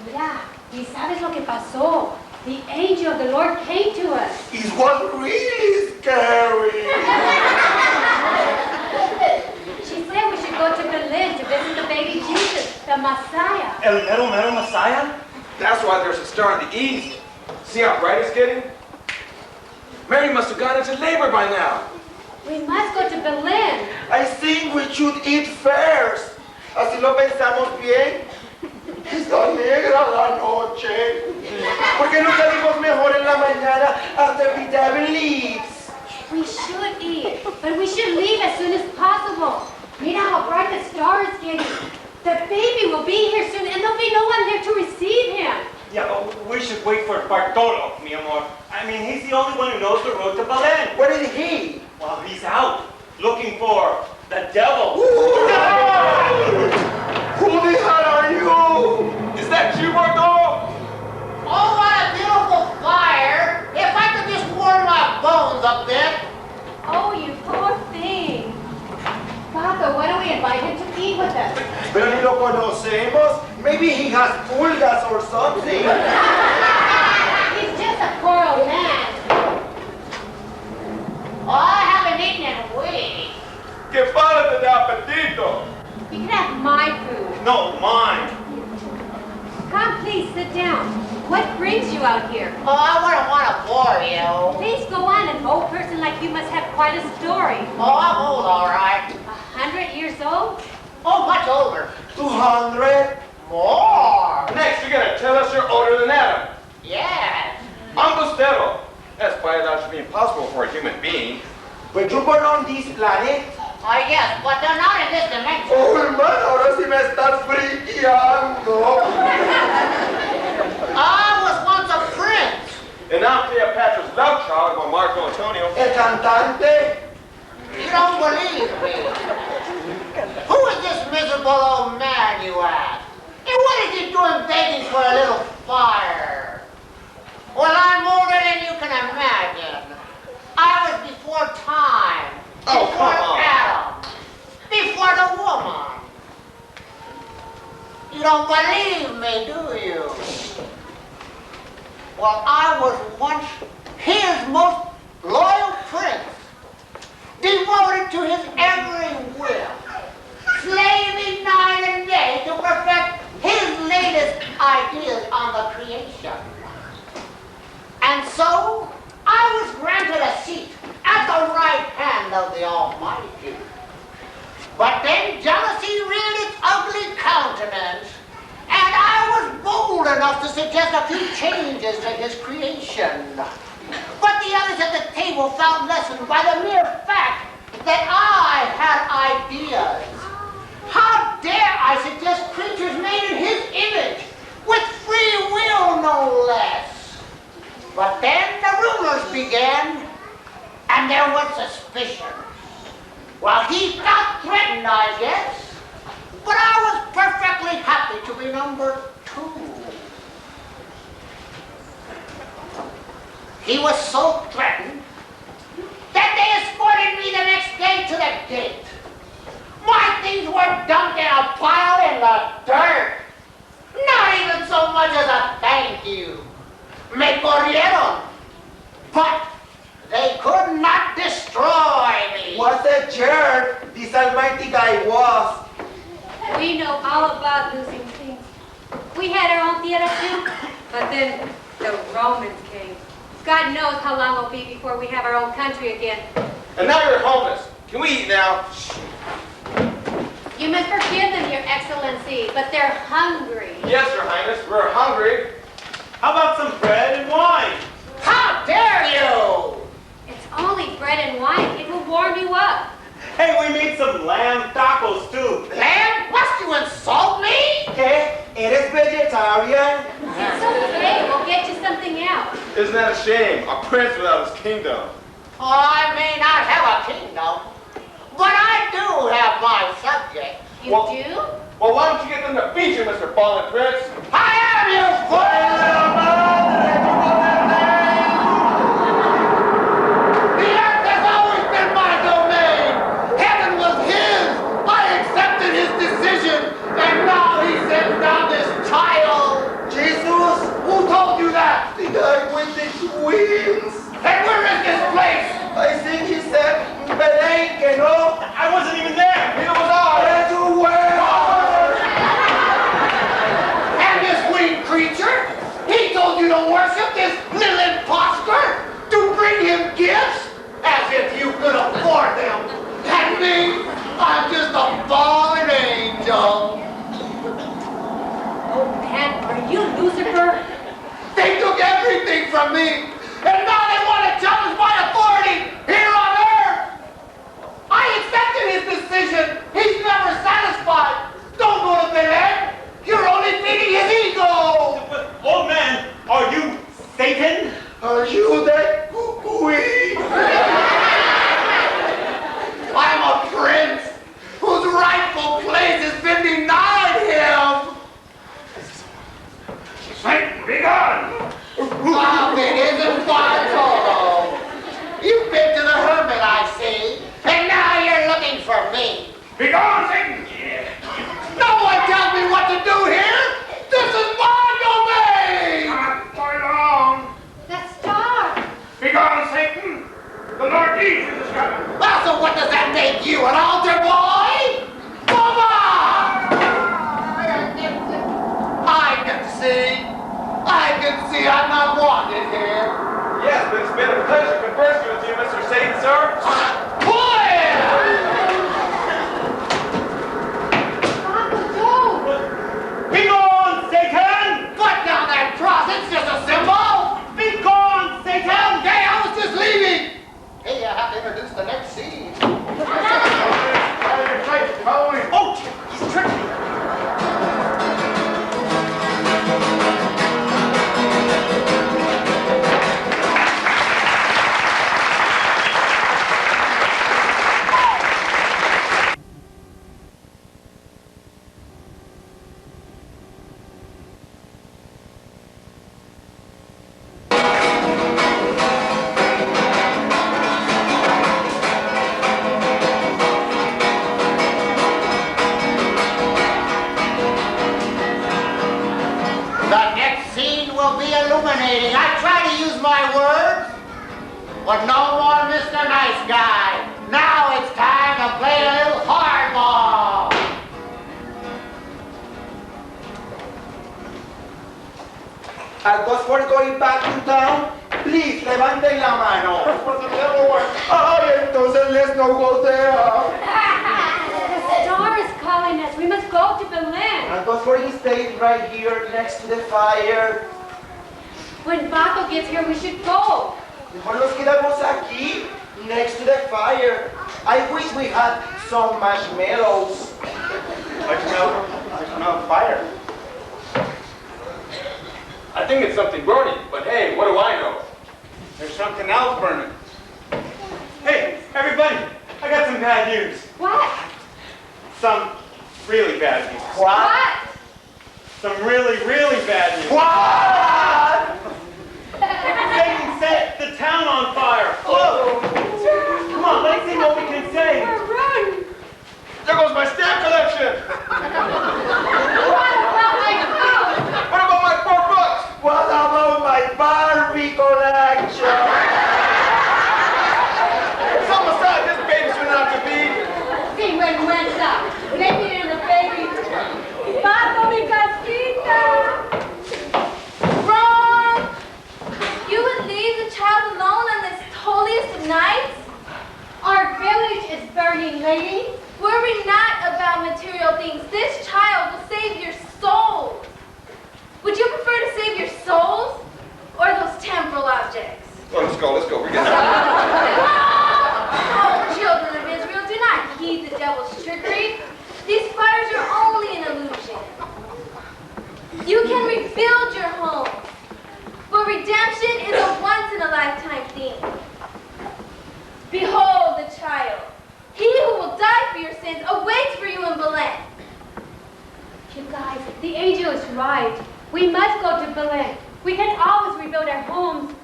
Mira, ¿y sabes lo que pasó? The angel of the Lord came to us. It was really scary. She said we should go to Berlin to visit the baby Jesus, the Messiah. El mero Messiah? That's why there's a star in the east. See how bright it's getting? Mary must have gone into labor by now. We must go to Berlin. I think we should eat first. Así lo pensamos bien. Está negra la noche. ¿Por qué no salimos mejor en la mañana after the devil leaves? We should eat, but we should leave as soon as possible. Mira how bright the star is getting. The baby will be here soon, and there'll be no one there to receive him. Yeah, but we should wait for Bartolo, mi amor. I mean, he's the only one who knows the road to Belen. Where is he? Well, he's out looking for the devil. Who the hell are you? Is that you, Bartolo? Oh, what a beautiful fire. If I could just warm my bones a bit. Oh, you poor thing. Paco, why don't we invite him to eat with us? Pero ni lo conoce. sabemos. Maybe he has pulgas or something. He's just a poor old man. Oh, I haven't eaten in weeks. Que falta de apetito. You can have my food. No, mine. Come, please, sit down. What brings you out here? Oh, I wouldn't want to bore you. Please go on. An old person like you must have quite a story. Oh, I'm old, all right. 100 years old? Oh, much older. 200. More. Next, you're gonna tell us you're older than Adam. Yes. Ambustero. That's why that should be impossible for a human being. But you born on this planet? Oh, yes, but they're not in this dimension. Oh, hermano, ahora sí me estás friqueando. I was once a prince. And I'm Cleopatra's love child with Marco Antonio. El cantante? You don't believe me. Who is this miserable old man, you ask? And what is he doing begging for a little fire? Well, I'm older than you can imagine. I was before time. Oh, Before come on. Adam. Before the woman. You don't believe me, do you? Well, I was once his most loyal prince, devoted to his every whim, slaving night and day to perfect his latest ideas on the creation. And so, I was granted a seat at the right hand of the Almighty. But then jealousy reared its ugly countenance, and I was bold enough to suggest a few changes to his creation. But the others at the table felt lessened by the mere fact that I had ideas. How dare I suggest creatures made in his image, with free will no less? But then the rumors began, and there was suspicion. Well, he felt threatened, I guess, but I was perfectly happy to be number 2. He was so threatened that they escorted me the next day to the gate. My things were dumped in a pile in the dirt. Not even so much as a thank you. Me corrieron. But they could not destroy me. What a jerk this almighty guy was. We know all about losing things. We had our own theater too, but then the Romans came. God knows how long it'll be before we have our own country again. And now you're homeless. Can we eat now? You must forgive them, Your Excellency, but they're hungry. Yes, Your Highness, we're hungry. How about some bread and wine? How dare you? It's only bread and wine. It will warm you up. Hey, we made some lamb tacos too. Lamb, must you insult me? ¿Qué? ¿Eres vegetarian? It's okay. We'll get you something else. Isn't that a shame? A prince without his kingdom. Oh, I may not have a kingdom, but I do have my subjects. You Well- do? Well, why don't you get them to feed you, Mr. Fallen Prince? I am, you fool! The earth has always been my domain. Heaven was his. I accepted his decision, and now he sends down this child. Jesus? Who told you that? The guy with the twins. And where is this place? I think he said, Belén, que no. I wasn't even there. Neither was I. Yes, you were. And this winged creature? He told you to worship this little imposter? To bring him gifts? As if you could afford them. And me? I'm just a fallen angel. Oh, man, are you Lucifer? They took everything from me. And now they want to challenge my authority here on earth. I accepted his decision. He's never satisfied. Don't go to Belén. You're only feeding his ego. But, old man, are you Satan? Are you that cuckoo? I'm a prince whose rightful place has been denied him. Satan, be gone! Oh, it isn't Bartolo. You've been to the hermit, I see, and now you're looking for me. Be gone, Satan! No one tells me what to do. The Lord Jesus is coming. Well, so what does that make you, an altar boy? Come on! I can see I'm not wanted here. Yes, but it's been a pleasure conversing with you, Mr. Satan, sir. Be gone, Satan! Put down that cross, it's just a symbol. Be gone, Satan! Hey, I was just leaving. Hey, I have to introduce the next scene. Oh, he's tricked me. The next scene will be illuminating. I try to use my words, but no more Mr. Nice Guy. Now it's time to play a little hardball. Are those for going back to town? Please, levanten la mano. Ay, entonces let's not go there. The star is calling us. We must go to Berlin. And those for staying right here next to the fire. When Bato gets here, we should go. Mejor nos quedamos aquí, next to the fire. I wish we had some marshmallows. I smell fire. I think it's something burning, but hey, what do I know? There's something else burning. Hey, everybody, I got some bad news. What? Some really bad news. What? Some really, really bad news. What? Satan set the town on fire. Look! Come on, let's see what we can say. Run! There goes my stamp collection! What about my coat? What about my $4? What about my Barbie collection? Some aside, this baby should not to be. Sinvergüenza. Maybe in the baby. Bato mi casita. Wrong! You would leave the child alone on this holiest of nights? Our village is burning, lady. Worry not about material things. This child will save your souls. Would you prefer to save your souls or those temporal objects? Oh, let's go. We're getting Oh, children of Israel, do not heed the devil's trickery. These fires are only an illusion. You can rebuild your home, but redemption is a once-in-a-lifetime thing. Behold the child. He who will die for your sins awaits for you in Belen. You guys, the angel is right. We must go to Berlin. We can always rebuild our homes.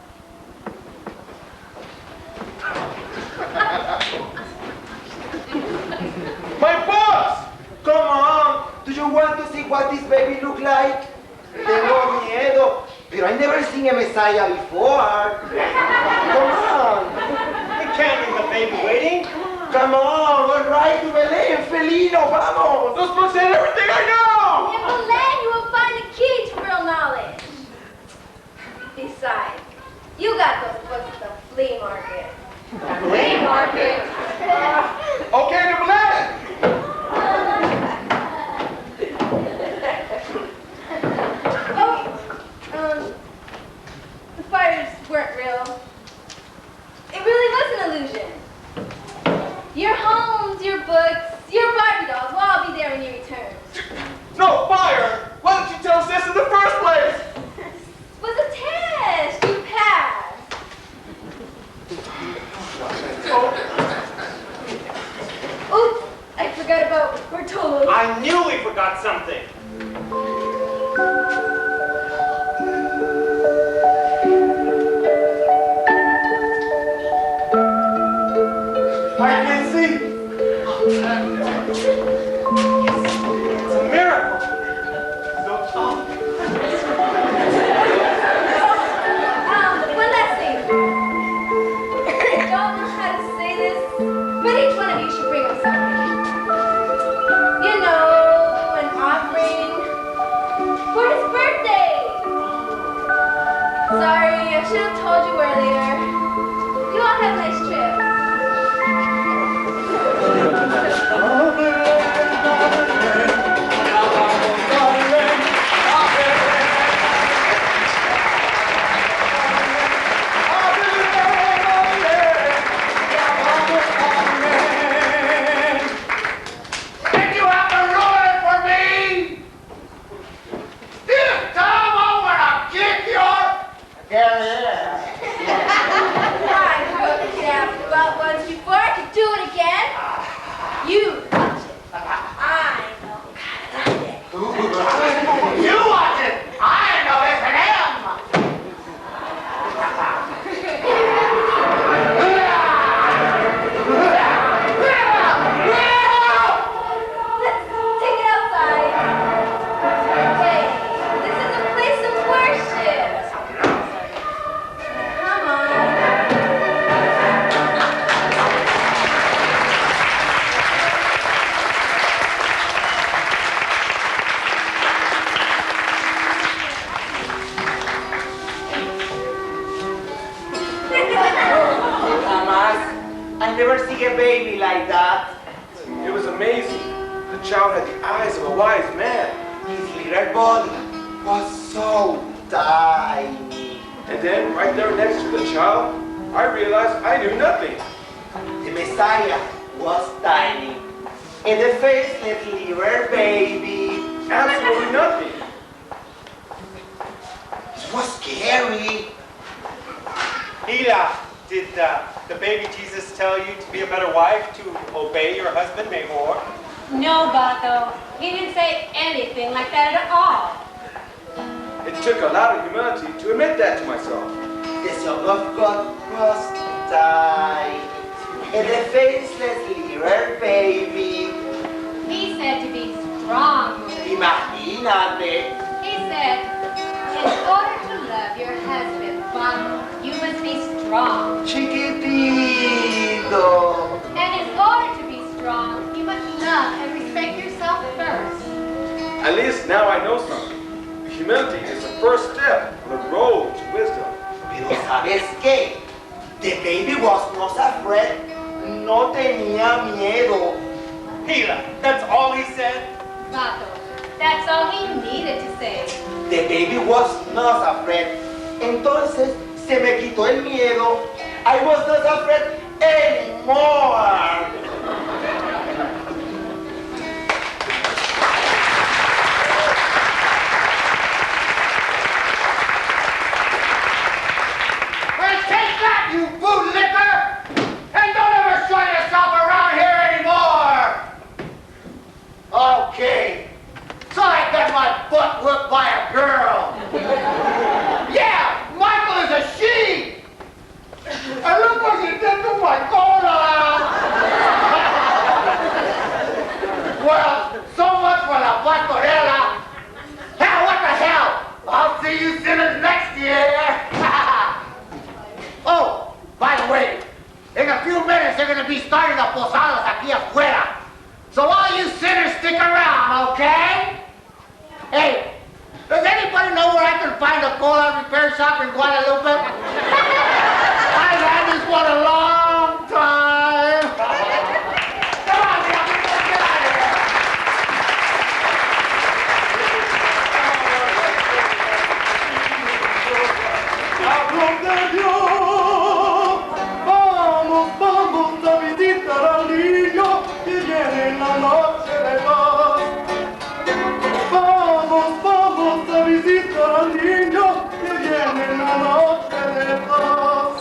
my boss! Come on. Do you want to see what this baby look like? Tengo miedo. Pero I never seen a Messiah before. Come on. We can't leave the baby waiting. Come on. We're right to Belén. Felino, vamos. Those books ain't everything I know! In Belen, you will find the key to real knowledge. Besides, you got those books at the flea market. Flea market. Okay, to Belen! The fires weren't real. It really was an illusion. Your homes, your books, your Barbie dolls will all be there when you return. No, fire! Why didn't you tell us this in the first place? It was a test. You passed. Oops, I forgot about Bertolo. I knew we forgot something. I can see. It's a miracle. One last thing. I don't know should have told you earlier. You all have a nice trip. Did you have to ruin it for me? This time I'm gonna kick your... I hope you can have about once before I could do it again. You watch it. I know. You watch it. I know it's an M. Let's take it outside. Hey, this is a place of worship. Come on. Jamás. I never see a baby like that. It was amazing. The child had the eyes of a wise man. His little body was so tiny. And then, right there next to the child, I realized I knew nothing. The Messiah was tiny. And the faceless little baby. Absolutely nothing. It was scary. Hila, did the baby Jesus tell you to be a better wife, to obey your husband, mejor? No, Bato. He didn't say anything like that at all. It took a lot of humility to admit that to myself. The Son of God was tiny. And the faceless little baby. He said to be strong. Imagínate. He said, in order to love your husband, Bato, you must be strong. Chiquitito. And in order to be strong, you must love and respect yourself first. At least now I know something. Humility is the first step on the road to wisdom. Pero ¿sabes qué? The baby was not afraid. No tenía miedo. Hila, that's all he said? Bato, that's all he needed to say. The baby was not afraid. Entonces se me quitó el miedo. I was not afraid anymore. Well, take that, you bootlicker! And don't ever show yourself around here anymore! Okay, so I got my butt whooped by a girl. Yeah, Michael is a she! And look what he did to my cola! Well, so much for la Pastorela. Hell, what the hell? I'll see you sinners next year. Oh, by the way, in a few minutes they're going to be starting the posadas aquí afuera. So all you sinners stick around, okay? Hey, does anybody know where I can find a cola repair shop in Guadalupe? I've had this one a long time. Come on, Bill, let's get out of here. Hablo de Dios, vamos, vamos a visitar al niño que viene en la noche de paz. Vamos, vamos a visitar al niño que viene en la noche de paz.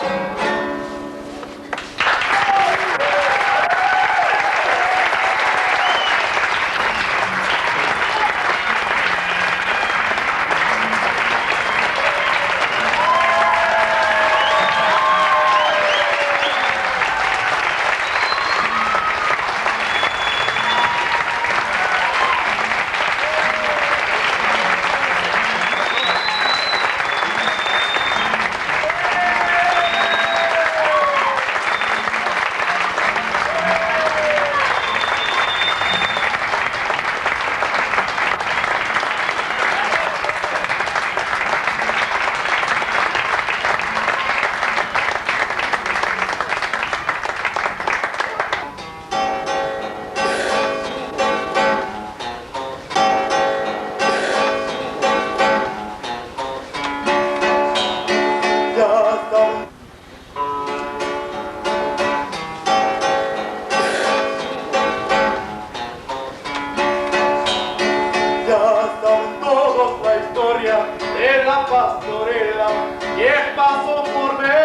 De la pastorela que pasó por Belén.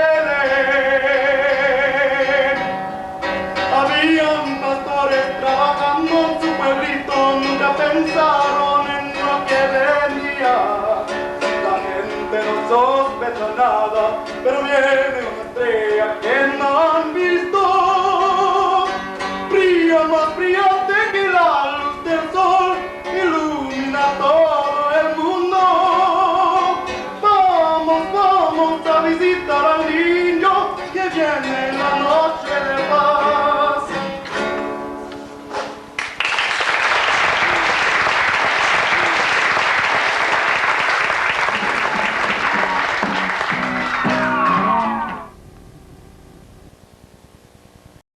Habían pastores trabajando en su pueblito, nunca pensaron en lo que venía. La gente no sospecha nada, pero viene una estrella que no han visto.